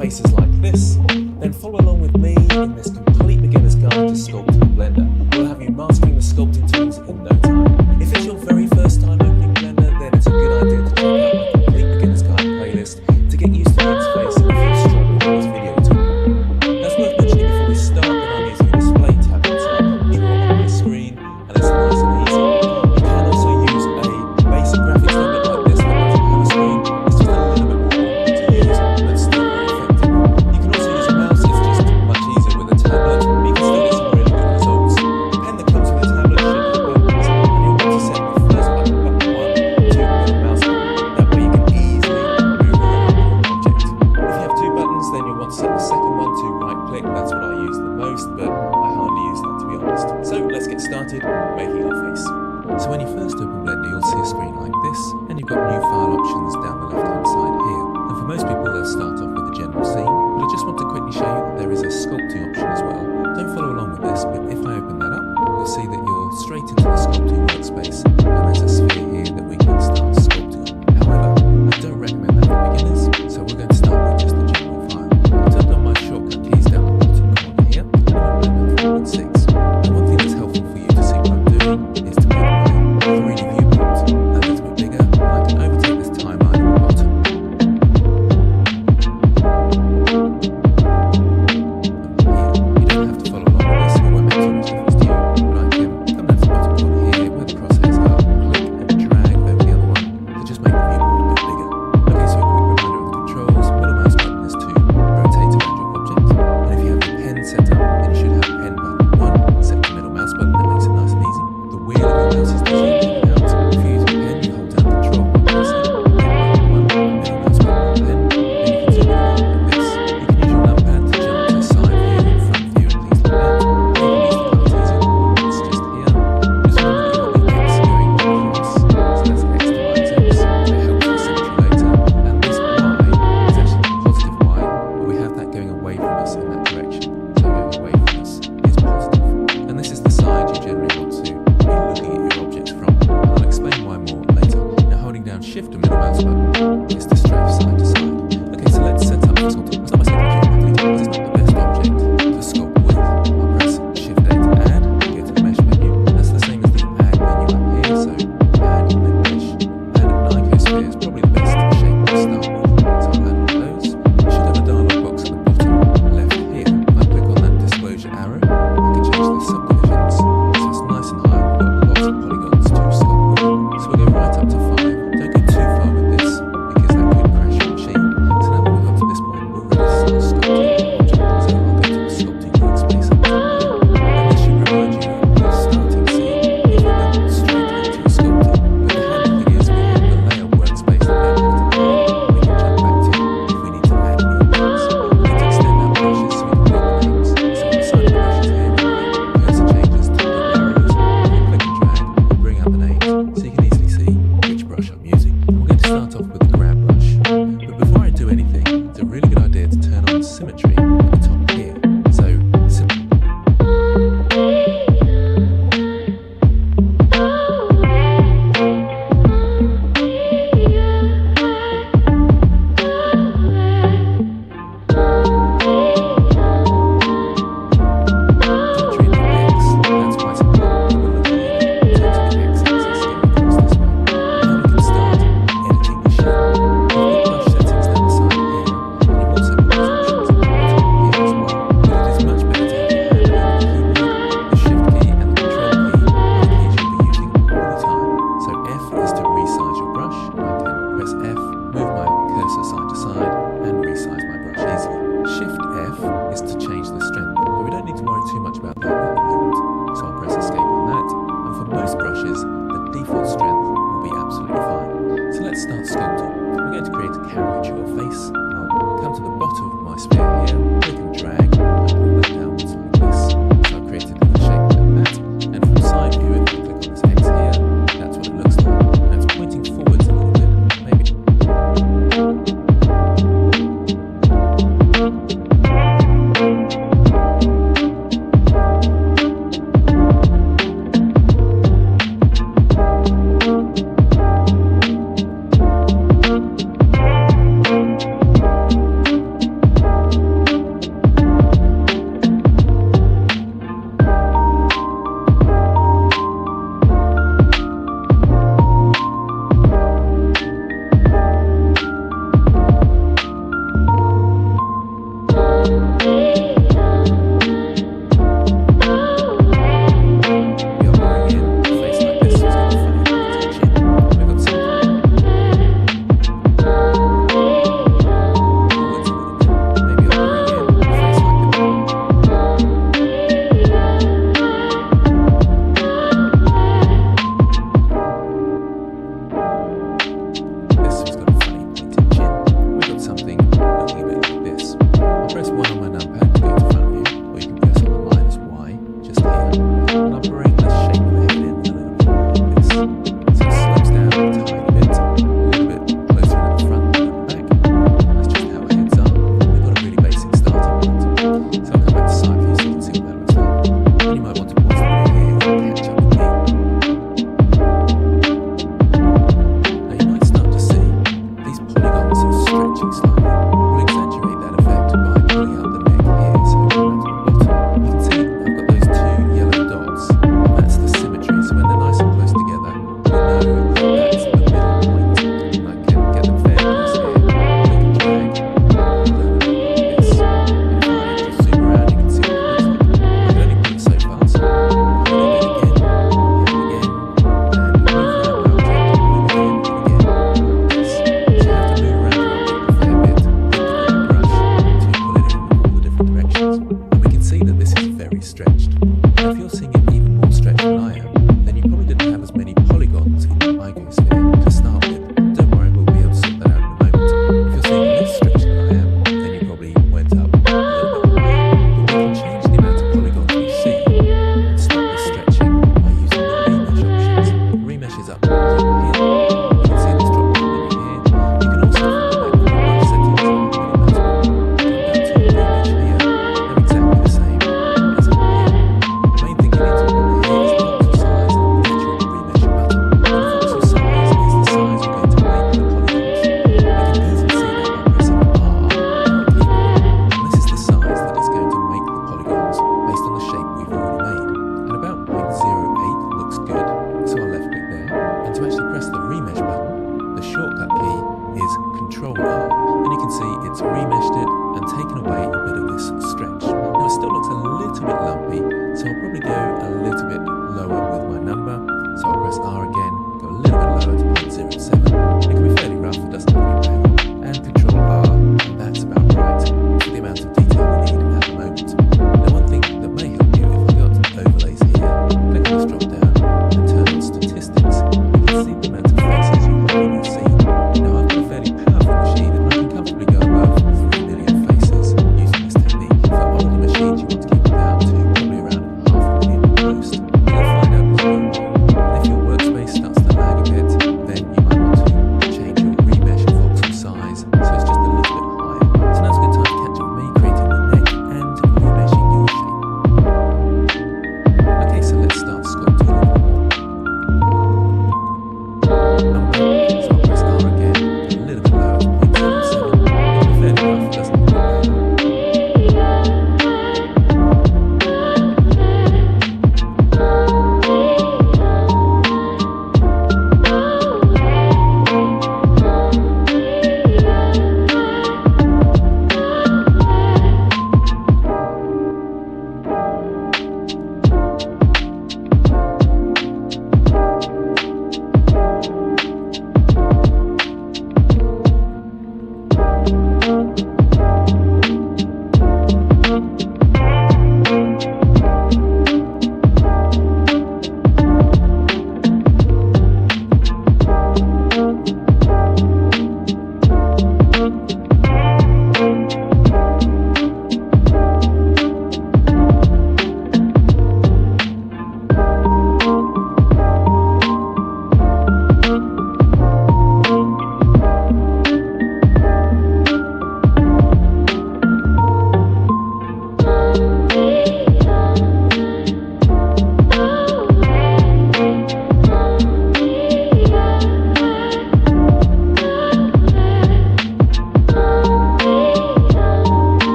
faces like this, then follow along with me in this complete beginner's guide to sculpting in Blender. We'll have you mastering the sculpting tools in no time. If it's your very first time opening Blender, then it's a good idea to check out my complete beginner's guide playlist to get used to the interface if you're struggling with this video tool. That's worth mentioning before we start that I'm using a display tablet, so I can draw on my screen, and it's nice and easy. You can also use a basic graphics tablet like this that doesn't have a screen. It's just a little bit more awkward to use, but still very effective. You can also use a mouse, it's just much easier with a tablet, but you can still get some really good results. The pen that comes with a tablet should have buttons, and you'll want to set the first button 1 to with a mouse button. That way you can easily move around your object. If you have 2 buttons, then you'll want to set the second one to right click. That's what I use the most, but I hardly use that, to be honest. So let's get started making our face. So when you first open Blender, you'll see a screen like this, and you've got new file options down the left hand side here. And for most people, they'll start off with the general scene, but I just want to quickly show you that there is a sculpting option as well. Don't follow along with this, but if I open that up, you'll see that you're straight into the sculpting workspace, and there's a sphere here that we can start sculpting on. However, I don't recommend that for beginners, so we're going to start with just the general file. I've turned on my shortcut keys down the bottom corner here, and I'm on Blender 3.6. And one thing that's helpful for you to see what I'm doing is to make my 3D viewport a little bit bigger, and I can overtake this timeline at the bottom. You don't have to follow along with this, it won't make too much difference to you, but I can come down to the bottom corner here where the crosshairs are, click and drag over the other one to just make the viewport a bit bigger. Okay, so a quick reminder of the controls. Middle mouse button is to rotate around your object, and if you have the pen set up, then you should have pen button 1 set to middle mouse button. That makes it nice and easy. The wheel of your mouse is to zoom in and out. If you use a pen, you hold down control while pressing pen button 1, middle mouse button, pen, then you can zoom in and out like this. You can use your numpad to jump to side view and front view and things like that. You can use the coordinates in coordinates just here. Just remember that you've got the X going across, so that's X to Y to X. It helps with symmetry later. And this Y is actually a positive Y, but we have that going away from us in that direction. So going away from us is positive. And this is the side you generally want to be looking at your objects from. And I'll explain why more later. Now holding down Shift and middle mouse button is to strafe side to side. Okay, so let's set up the sculpting. I'll start by setting the geometry. This is not the best object to sculpt with. I'll press Shift A to add and go to the mesh menu. That's the same as the add menu up here, so add and then mesh. And an icosphere is probably the best shape to start with. So I'll add one of those. You should have a dialog box at the bottom left here. If I click on that disclosure arrow, I can change the subdivisions. So it's nice and high. We've got lots of polygons to sculpt with. So we'll go right up to 5. Don't go too far with this because that could crash your machine. So now that we've got to this point, we're ready to start sculpting the object. So I'll go to the sculpting workspace up top here. And this should remind you of the starting scene if you went straight into sculpting. But the handy thing is we have the layout workspace that we don't have to play. We can jump back to if we need to add new objects. We need to extend our brushes so we can build the names. So on the side of the brushes here, cursor changes to the arrows. You can click and drag and bring out the names so you can easily see which brush I'm using. And we're going to start off with the grab brush. But before I do anything, it's a really good idea to turn on symmetry at the top here. So Control R, and you can see it's remeshed it and taken away a bit of this stretch. Now it still looks a little bit lumpy, so I'll probably go a little bit lower with my number. So I'll press R again, go a little bit lower to 0.07. It can be fairly rough, it doesn't have to be pale. And Control R, and that's about right for the amount of detail we need at the moment. Now one thing that may help you, if I go up to overlays here, click on this drop down and turn on statistics, you can see the amount of faces you want in your scene. Now I've got a fairly powerful machine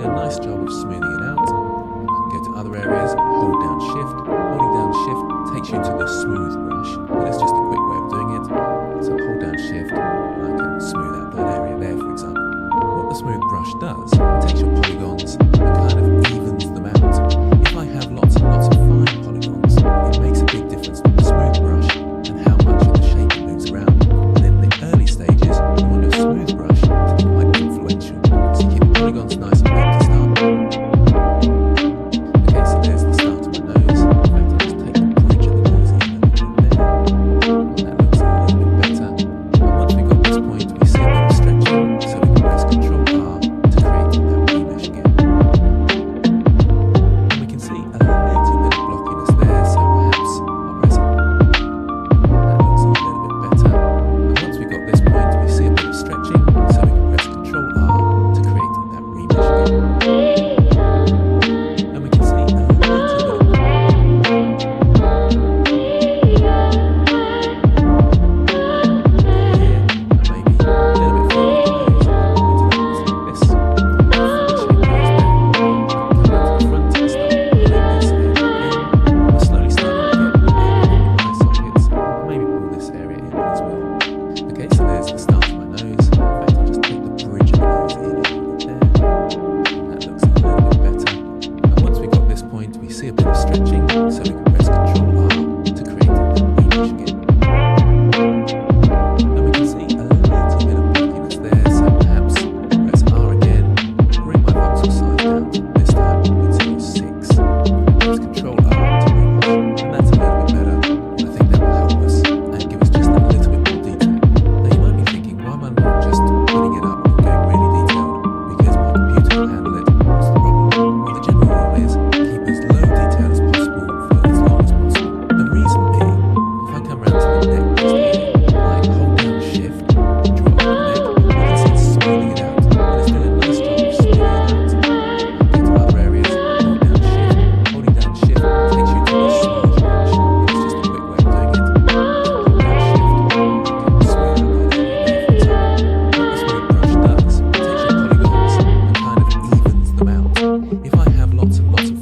doing a nice job of smoothing it out. I can go to other areas, hold down shift. Holding down shift takes you to the smooth brush, and it's just a quick way of doing it. So hold down shift and I can smooth out that area there, for example. What the smooth brush does, it takes your polygons and kind of evens them out. If I have lots and lots of fine polygons, it makes a big difference with the smooth brush and how much of the shape it moves around. And in the early stages, you want your smooth brush to be quite influential, so you keep the polygons nice and big to start. Okay, so there's the start of my nose. In fact, I'll just take the bridge of the nose in a little bit there. That looks a little bit better. And once we've got this point, we see a bit of stretching, so we can press Ctrl R to create that remesh again. And we can see a little bit of blockiness there, so perhaps I'll press it. That looks a little bit better. And once we've got this point, we see a bit of stretching, so we can press Ctrl R to create that remesh again. And we can see a little bit of blockiness there, so perhaps I'll press R again, bring my voxel size down. This time we can see 6. Press Ctrl R to remesh, and that's a little bit better. And I think that will help us and give us just a little bit more detail. Now you might be thinking, why am I not just putting it up and going really detailed? Because my computer will handle it. What's the problem? Well, the general rule is keep as low detail as possible for as long as possible. The reason being, if I come around to the neck just here, I hold down shift and draw up the neck, you can see it's smoothing it out. And it's doing a nice job of smoothing it out. Go to other areas, hold down shift. Holding down shift takes you to the smooth brush. It's just a quick way of doing it. Hold down shift, smooth out that area there, for example. What the smooth brush does, it takes your polygons and kind of evens them out. If I have lots and lots of